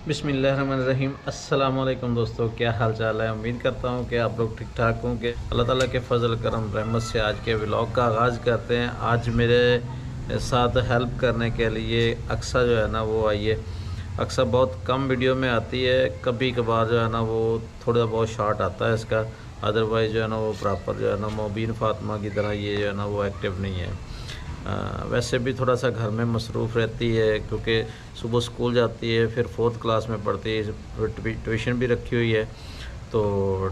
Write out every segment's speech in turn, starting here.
बिस्मिल्लाहिर्रहमानिर्रहीम। अस्सलाम वालेकुम दोस्तों, क्या हाल चाल है। उम्मीद करता हूँ कि आप लोग ठीक ठाक होंगे। अल्लाह ताला के फ़ज़ल करम रहमत से आज के व्लॉग का आगाज़ करते हैं। आज मेरे साथ हेल्प करने के लिए अक्सा जो है ना वो आई है। अक्सा बहुत कम वीडियो में आती है, कभी कभार जो है ना वो थोड़ा बहुत शॉर्ट आता है इसका। अदरवाइज़ जो है ना वो प्रॉपर जो है ना मोबीन फ़ातिमा की तरह ये जो है ना वो एक्टिव नहीं है। वैसे भी थोड़ा सा घर में मसरूफ़ रहती है क्योंकि सुबह स्कूल जाती है, फिर 4th क्लास में पढ़ती है, फिर ट्यूशन भी रखी हुई है तो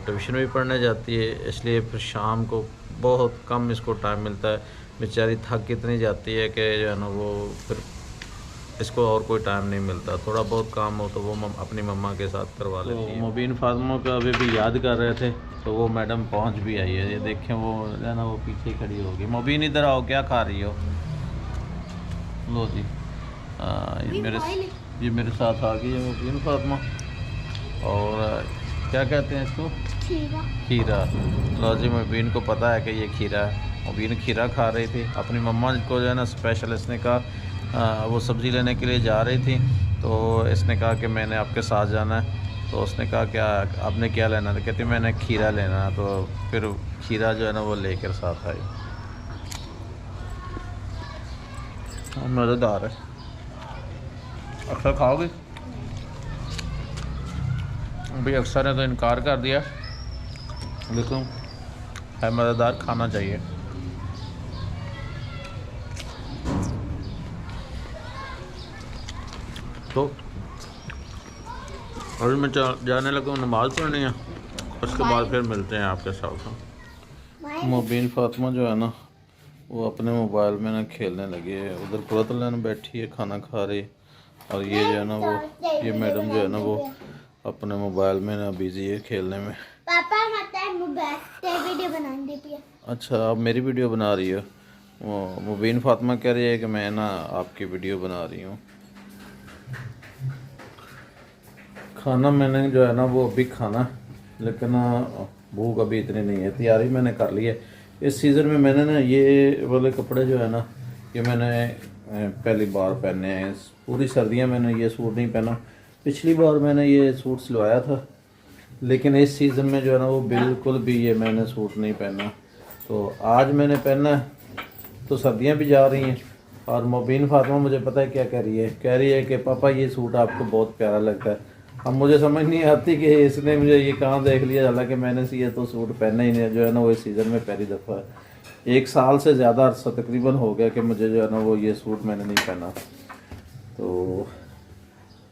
ट्यूशन भी पढ़ने जाती है, इसलिए फिर शाम को बहुत कम इसको टाइम मिलता है। बेचारी थक कितनी जाती है कि जो है ना वो फिर इसको और कोई टाइम नहीं मिलता। थोड़ा बहुत काम हो तो वो अपनी मम्मा के साथ करवा लेती है। मुबीन फातिमा को अभी भी याद कर रहे थे तो वो मैडम पहुंच भी आई है। ये देखें वो है ना वो पीछे खड़ी होगी। मुबीन इधर आओ, क्या खा रही हो? लो जी। ये मेरे साथ आ गई है मुबीन फातिमा। और क्या कहते हैं इसको? खीरा। खीरा। लो जी, मुबीन को पता है कि ये खीरा है। मुबीन खीरा खा रही थी। अपनी मम्मा को जो है ना स्पेशल इसने कहा वो सब्ज़ी लेने के लिए जा रही थी तो इसने कहा कि मैंने आपके साथ जाना है। तो उसने कहा क्या आपने क्या लेना है? कहती मैंने खीरा लेना है। तो फिर खीरा जो है ना वो लेकर साथ आई। मज़ेदार है। अक्सर खाओगे? भाई अक्सर ने तो इनकार कर दिया, लेकिन है मज़ेदार, खाना चाहिए। तो अभी मैं जाने लगा हूँ नमाज़ पढ़नी है, उसके बाद फिर मिलते हैं आपके साथ। मुबीन फातिमा जो है ना वो अपने मोबाइल में ना खेलने लगी है। उधर कुरतलन बैठी है, खाना खा रही। और ये जो है ना वो ये मैडम जो है ना वो अपने मोबाइल में ना बिजी है खेलने में। पापा वीडियो बनाने दे। अच्छा, आप मेरी वीडियो बना रही हो? वो मुबीन फातिमा कह रही है कि मैं ना आपकी वीडियो बना रही हूँ। खाना मैंने जो है ना वो अभी खाना, लेकिन भूख अभी इतनी नहीं है। तैयारी मैंने कर ली है। इस सीज़न में मैंने ना ये वाले कपड़े जो है ना ये मैंने पहली बार पहने हैं। पूरी सर्दियाँ मैंने ये सूट नहीं पहना। पिछली बार मैंने ये सूट सिलवाया था, लेकिन इस सीज़न में जो है ना वो बिल्कुल भी ये मैंने सूट नहीं पहना। तो आज मैंने पहना है तो सर्दियाँ भी जा रही हैं। और मुबीन फातिमा मुझे पता है क्या कह रही है कि पापा ये सूट आपको बहुत प्यारा लगता है। अब मुझे समझ नहीं आती कि इसने मुझे ये कहाँ देख लिया, हालांकि मैंने ये तो सूट पहना ही नहीं जो है ना वो इस सीज़न में पहली दफ़ा है। 1 साल से ज़्यादा अर्सा तकरीबन हो गया कि मुझे जो है ना वो ये सूट मैंने नहीं पहना। तो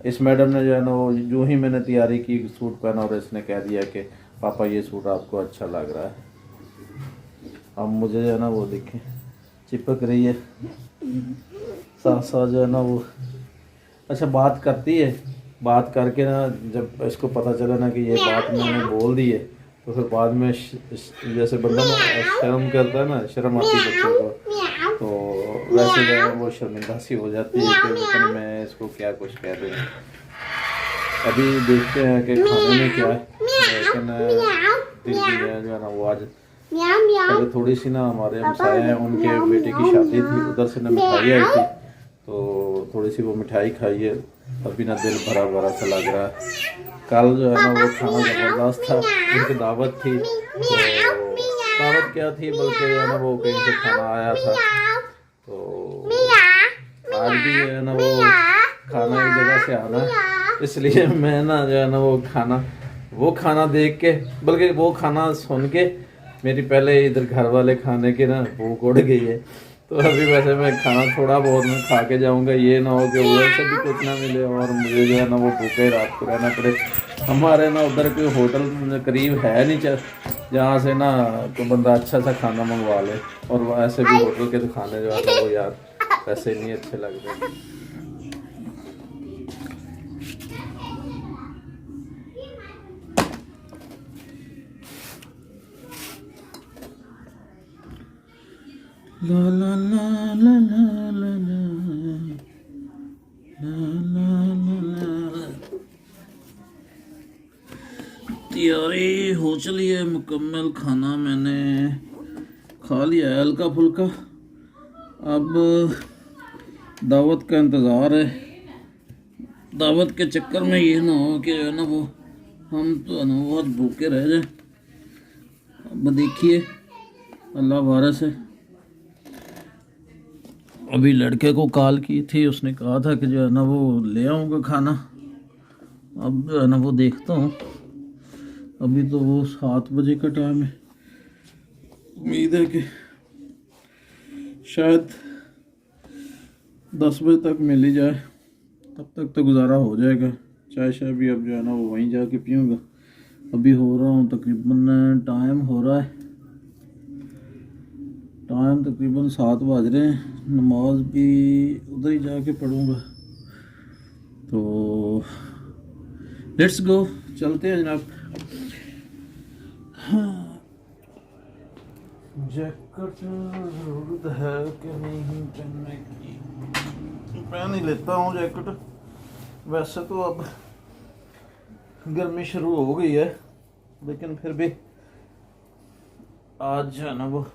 इस मैडम ने जो है ना वो यूँ ही मैंने तैयारी की सूट पहना और इसने कह दिया कि पापा ये सूट आपको अच्छा लग रहा है। अब मुझे जो है ना वो देखें चिपक रही है साथ साथ जो है ना वो। अच्छा, बात करती है, बात करके ना जब इसको पता चला ना कि ये बात मैंने बोल दी है तो फिर बाद में जैसे बंदा ना शर्म करता है ना, शर्म आती है बच्चों को, तो वैसे जो है वो शर्मिंदा सी हो जाती है कि पता नहीं मैं इसको क्या कुछ कह दूँ। अभी देखते हैं कि खाने में क्या है। लेकिन दीदी जो है ना वो आज पहले थोड़ी सी ना हमारे हमसाए हैं उनके बेटे की शादी थी, उधर से ना मिठाई आई थी तो थोड़ी सी वो मिठाई खाई है। अभी ना दिल भरा भरा सा लग रहा है। कल जो है ना वो खाना ज़बरदस्त था, उनकी दावत थी। तो दावत क्या थी बल्कि जो है ना वो कहीं से खाना आया था तो आज भी जो है ना वो खाना एक जगह से आना है, इसलिए मैं ना जो है ना वो खाना देख के बल्कि वो खाना सुन के मेरी पहले इधर घर वाले खाने की ना भूख उड़ गई है। तो अभी वैसे मैं खाना थोड़ा बहुत मैं खा के जाऊंगा, ये ना हो कि उधर से भी कुछ ना मिले और मुझे जो है ना वो भूखे रात को रहना पड़े। हमारे ना उधर कोई होटल करीब है नहीं जहाँ से ना कोई बंदा अच्छा सा खाना मंगवा ले। और वैसे भी होटल के तो खाने जो है ना वो यार वैसे नहीं अच्छे लगते। ला ला ला ला ला ला ला ला ला। तैयारी हो चली है मुकम्मल। खाना मैंने खा लिया है हल्का फुल्का। अब दावत का इंतज़ार है। दावत के चक्कर में ये ना हो कि जो है ना वो हम तो ना बहुत भूखे रह जाए। अब देखिए अल्लाह वारिस है। अभी लड़के को कॉल की थी, उसने कहा था कि जो है ना वो ले आऊँगा खाना। अब जो है ना वो देखता हूँ, अभी तो वो 7 बजे का टाइम है। उम्मीद है कि शायद 10 बजे तक मिल ही जाए, तब तक तो गुजारा हो जाएगा। चाय शाय भी अब जो है ना वो वहीं जाके पीऊँगा। अभी हो रहा हूँ तकरीबन, टाइम हो रहा है, टाइम तकरीबन 7 बज रहे हैं। नमाज भी उधर ही जाके पढ़ूँगा। तो लेट्स गो, चलते हैं जनाब। जैकेट ज़रूरत है कि नहीं पहनने की? पहन ही लेता हूँ जैकेट। वैसे तो अब गर्मी शुरू हो गई है, लेकिन फिर भी आज जो है ना वो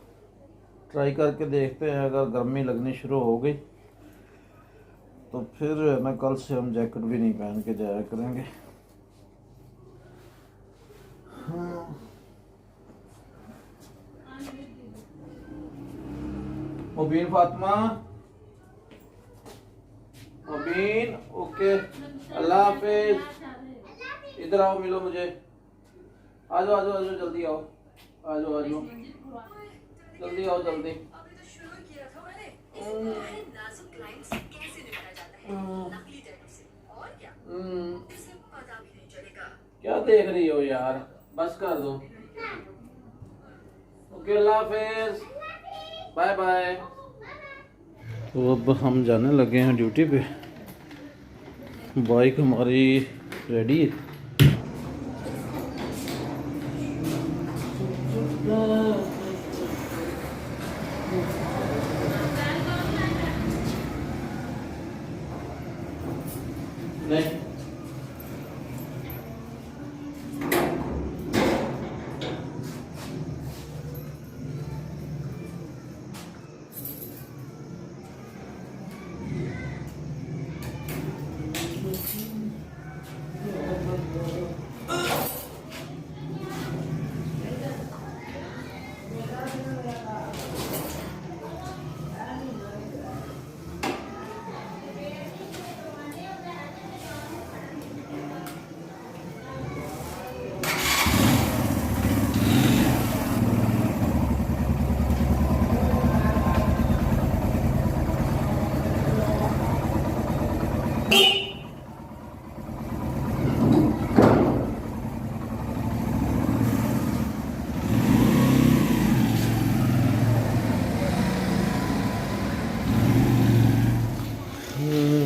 ट्राई करके देखते हैं। अगर गर्मी लगनी शुरू हो गई तो फिर जो है ना कल से हम जैकेट भी नहीं पहन के जाया करेंगे। मुबीन फातिमा, मुबीन, ओके, अल्लाह हाफिज। इधर आओ, मिलो मुझे। आ जाओ आ जाओ आ जाओ, जल्दी आओ, आ जाओ आ जाओ, जल्दी आओ जल्दी। क्या देख रही हो यार, बस कर दो। ओके, अल्लाह हाफिज, बाय बाय। तो अब हम जाने लगे हैं ड्यूटी पे। बाइक हमारी रेडी है। नहीं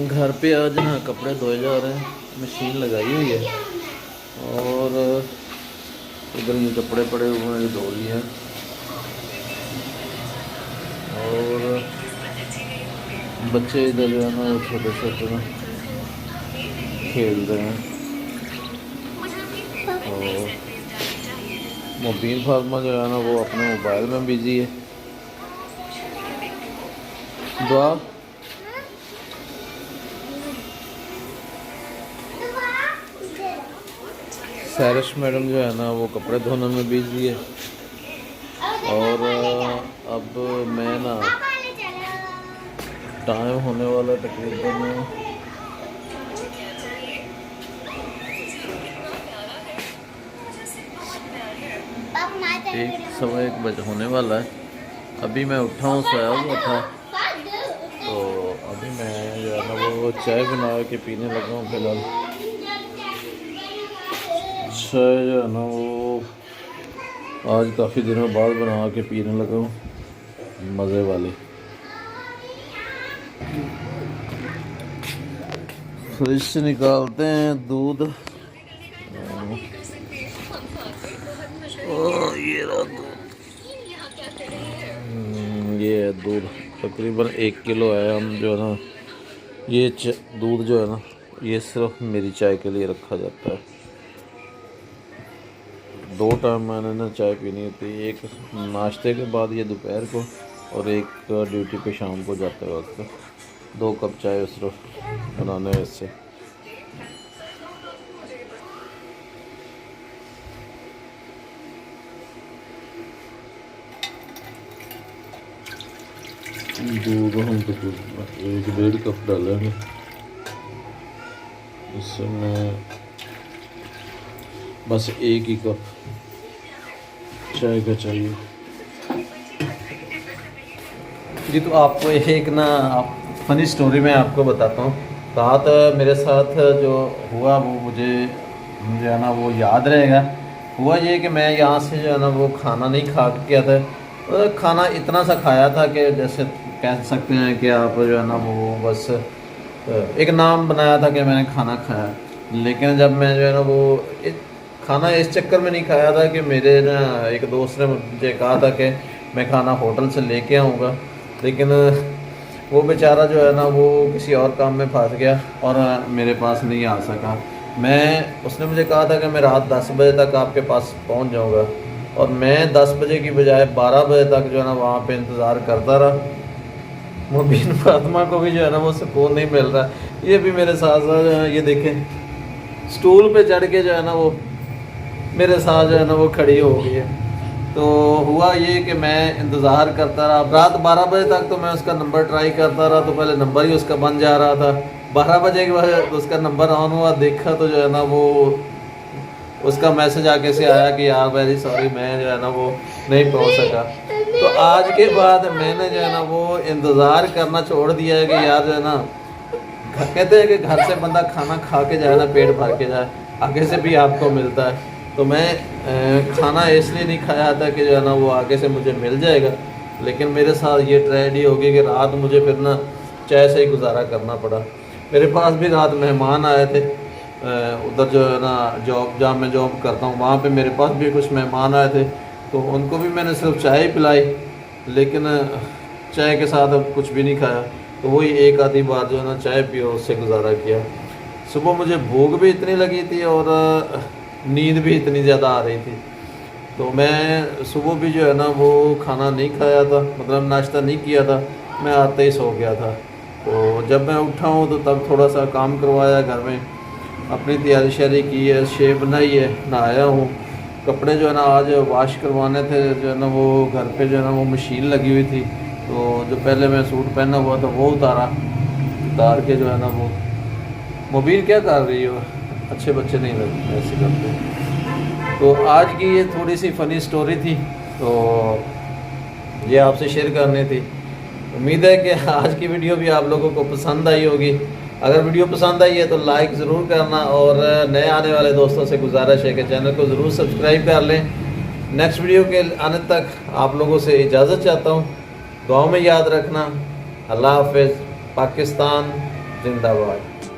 घर पे आज ना कपड़े धोए जा रहे हैं, मशीन लगाई हुई है और इधर ये कपड़े पड़े हुए हैं, धो लिए हैं। और बच्चे इधर जो है ना वो छोटे छोटे ना खेल रहे हैं। और मुबीन फातिमा जो है ना वो अपने मोबाइल में बिजी है। दुआ सैरश मैडम जो है ना वो कपड़े धोने में बिजी है। और अब मैं ना टाइम होने वाला तकरीबन 1:15 बजे होने वाला है। अभी मैं उठा हूँ, सोया हुआ था, तो अभी मैं जो है ना वो चाय बना के पीने लगा हूँ। फिलहाल चाय जो है ना वो आज काफ़ी दिनों बाद बना के पीने लगा हूँ, मज़े वाली। फ्रिज से निकालते हैं दूध। ये रहा दूध, ये है दूध, तकरीबन 1 किलो है। हम जो है ना ये दूध जो है ना ये सिर्फ मेरी चाय के लिए रखा जाता है। 2 टाइम मैंने ना चाय पीनी होती है, एक नाश्ते के बाद, ये दोपहर को, और एक ड्यूटी पे शाम को जाते वक्त। 2 कप चाय सिर्फ बनाने हैं इससे। दूध हम तो 1-1.5 कप डालेंगे इसमें, बस 1 ही कप चाय का चाहिए जी। तो आपको एक ना आप फनी स्टोरी मैं आपको बताता हूँ। रात मेरे साथ जो हुआ वो मुझे जो है ना वो याद रहेगा। हुआ ये कि मैं यहाँ से जो है ना वो खाना नहीं खा के गया था। खाना इतना सा खाया था कि जैसे कह सकते हैं कि आप जो है ना वो बस एक नाम बनाया था कि मैंने खाना खाया। लेकिन जब मैं जो है ना वो खाना इस चक्कर में नहीं खाया था कि मेरे ना एक दोस्त ने मुझे कहा था कि मैं खाना होटल से लेके आऊँगा, लेकिन वो बेचारा जो है ना वो किसी और काम में फंस गया और मेरे पास नहीं आ सका। उसने मुझे कहा था कि मैं रात 10 बजे तक आपके पास पहुंच जाऊंगा, और मैं 10 बजे की बजाय 12 बजे तक जो है ना वहाँ पे इंतज़ार करता रहा। मुबीन फातिमा को भी जो है ना वो सुकून नहीं मिल रहा। ये भी मेरे साथ साथ जो है ये देखें स्टूल पे चढ़ के जो है ना वो मेरे साथ जो है ना वो खड़ी हो गई है। तो हुआ ये कि मैं इंतज़ार करता रहा रात 12 बजे तक। तो मैं उसका नंबर ट्राई करता रहा, तो पहले नंबर ही उसका बन जा रहा था। 12 बजे के बाद उसका नंबर ऑन हुआ, देखा तो जो है ना वो उसका मैसेज आके से आया कि यार वेरी सॉरी मैं जो है ना वो नहीं पहुंच सका। तो आज के बाद मैंने जो है ना वो इंतज़ार करना छोड़ दिया है कि यार जो है ना कहते हैं कि घर से बंदा खाना खा के जाए ना पेट भर के जाए, आगे से भी आपको मिलता है। तो मैं खाना इसलिए नहीं खाया था कि जो है ना वो आगे से मुझे मिल जाएगा, लेकिन मेरे साथ ये ट्रेजेडी हो गई कि रात मुझे फिर ना चाय से ही गुजारा करना पड़ा। मेरे पास भी रात मेहमान आए थे उधर जो है ना जॉब जहाँ मैं जॉब करता हूँ वहाँ पे मेरे पास भी कुछ मेहमान आए थे। तो उनको भी मैंने सिर्फ चाय ही पिलाई, लेकिन चाय के साथ अब कुछ भी नहीं खाया। तो वही एक आधी बार जो है ना चाय पियो उससे गुजारा किया। सुबह मुझे भूख भी इतनी लगी थी और नींद भी इतनी ज़्यादा आ रही थी। तो मैं सुबह भी जो है ना वो खाना नहीं खाया था, मतलब नाश्ता नहीं किया था, मैं आते ही सो गया था। तो जब मैं उठा हूँ तो तब थोड़ा सा काम करवाया घर में, अपनी तैयारी श्यारी की है, शेव बनाई है, नहाया हूँ। कपड़े जो है ना आज वॉश करवाने थे, जो है ना वो घर पे जो है ना वो मशीन लगी हुई थी। तो जो पहले मैं सूट पहना हुआ था वो उतार के जो है ना वो मुबीन क्या कर रही हो, अच्छे बच्चे नहीं लगते ऐसे करते। तो आज की ये थोड़ी सी फ़नी स्टोरी थी, तो ये आपसे शेयर करनी थी। उम्मीद है कि आज की वीडियो भी आप लोगों को पसंद आई होगी। अगर वीडियो पसंद आई है तो लाइक ज़रूर करना, और नए आने वाले दोस्तों से गुजारिश है कि चैनल को ज़रूर सब्सक्राइब कर लें। नेक्स्ट वीडियो के आने तक आप लोगों से इजाज़त चाहता हूँ। दुआओं में याद रखना। अल्लाह हाफ़िज़। पाकिस्तान जिंदाबाद।